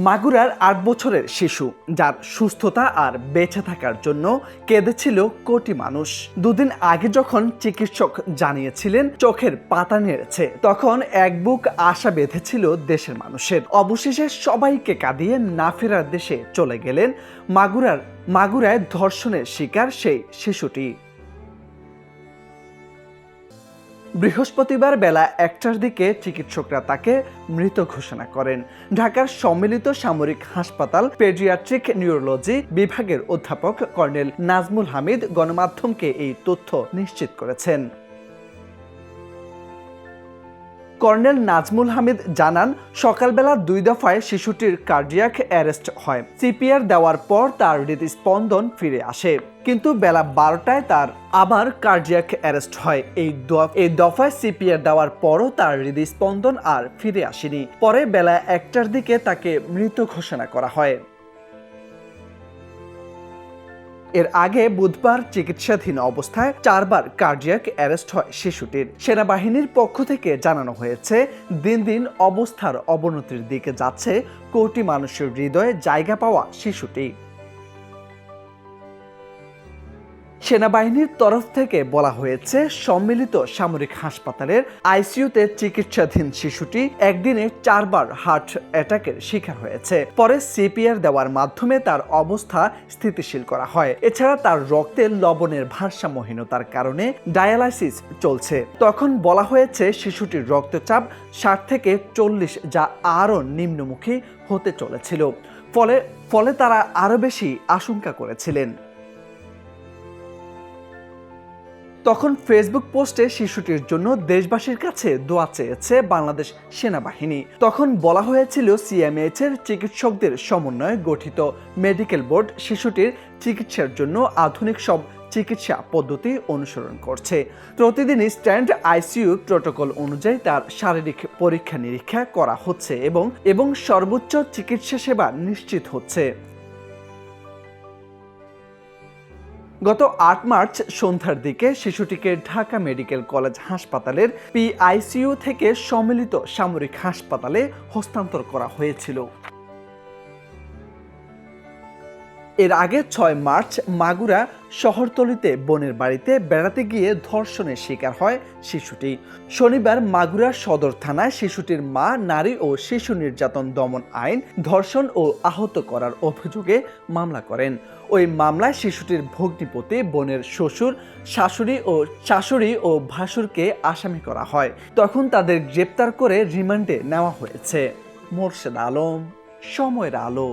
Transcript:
মাগুরার ৮ বছরের শিশু, যার সুস্থতা আর বেঁচে থাকার জন্য কেঁদেছিল কোটি মানুষ। দুদিন আগে যখন চিকিৎসক জানিয়েছিলেন চোখের পাতা নেড়েছে, তখন এক বুক আশা বেঁধেছিল দেশের মানুষের। অবশেষে সবাইকে কাঁদিয়ে না ফেরার দেশে চলে গেলেন মাগুরায় ধর্ষণের শিকার সেই শিশুটি। বৃহস্পতিবার বেলা ১টার দিকে চিকিৎসকরা তাকে মৃত ঘোষণা করেন। ঢাকার সম্মিলিত সামরিক হাসপাতাল পেডিয়াট্রিক নিউরোলজি বিভাগের অধ্যাপক কর্নেল নাজমুল হামিদ গণমাধ্যমকে এই তথ্য নিশ্চিত করেছেন। কর্নেল নাজমুল হামিদ জানান, সকালবেলা ২ দফায় শিশুটির কার্ডিয়াক অ্যারেস্ট হয়। সিপিআর দেওয়ার পর তার হৃদস্পন্দন ফিরে আসে, কিন্তু বেলা ১২টায় তার আবার কার্ডিয়াক অ্যারেস্ট হয়। এই দফায় সিপিআর দেওয়ার পরও তার হৃদস্পন্দন আর ফিরে আসেনি। পরে বেলা ১টার দিকে তাকে মৃত ঘোষণা করা হয়। এর আগে বুধবার চিকিৎসাধীন অবস্থায় ৪ বার কার্ডিয়াক অ্যারেস্ট হয় শিশুটির। সেনাবাহিনীর পক্ষ থেকে জানানো হয়েছে, দিন দিন অবস্থার অবনতির দিকে যাচ্ছে কোটি মানুষের হৃদয়ে জায়গা পাওয়া শিশুটি। সেনাবাহিনীর তরফ থেকে বলা হয়েছে, সম্মিলিত সামরিক হাসপাতালের আইসিইউতে চিকিৎসাধীন শিশুটি একদিনে ৪ বার হার্ট অ্যাটাকের শিকার হয়েছে। পরে সিপিআর দেওয়ার মাধ্যমে তার অবস্থা স্থিতিশীল করা হয়। এছাড়া তার রক্তে লবণের ভারসাম্যহীনতার কারণে ডায়ালাইসিস চলছে। তখন বলা হয়েছে শিশুটির রক্তচাপ ৬০ থেকে ৪০, যা আরও নিম্নমুখী হতে চলেছিল। ফলে তারা আরও বেশি আশঙ্কা করেছিলেন। তখন ফেসবুক পোস্টে শিশুটির জন্য দেশবাসীর কাছে দোয়া চেয়েছে বাংলাদেশ সেনাবাহিনী। তখন বলা হয়েছিল, সিএমএইচ এর চিকিৎসকদের সমন্বয়ে গঠিত মেডিকেল বোর্ড শিশুটির চিকিৎসার জন্য আধুনিক সব চিকিৎসা পদ্ধতি অনুসরণ করছে। প্রতিদিনই স্ট্যান্ড আইসিইউ প্রোটোকল অনুযায়ী তার শারীরিক পরীক্ষা নিরীক্ষা করা হচ্ছে এবং সর্বোচ্চ চিকিৎসা সেবা নিশ্চিত হচ্ছে। গত ৮ মার্চ সন্ধ্যার দিকে শিশুটিকে ঢাকা মেডিকেল কলেজ হাসপাতালের পিআইসিইউ থেকে সম্মিলিত সামরিক হাসপাতালে হস্তান্তর করা হয়েছিল। এর আগে ৬ মার্চ মাগুরা শহরতলিতে বোনের বাড়িতে বেড়াতে গিয়ে ধর্ষণের শিকার হয় শিশুটি। শনিবার মাগুরা সদর থানায় শিশুটির মা নারী ও শিশু নির্যাতন দমন আইন, ধর্ষণ ও আহত করার অভিযোগে মামলা করেন। ওই মামলায় শিশুটির ভগ্নিপতি, বোনের শ্বশুর, শাশুড়ি ও ভাসুরকে আসামি করা হয়। তখন তাদের গ্রেপ্তার করে রিমান্ডে নেওয়া হয়েছে। মোর্শেদ আলম, সময়ের আলো।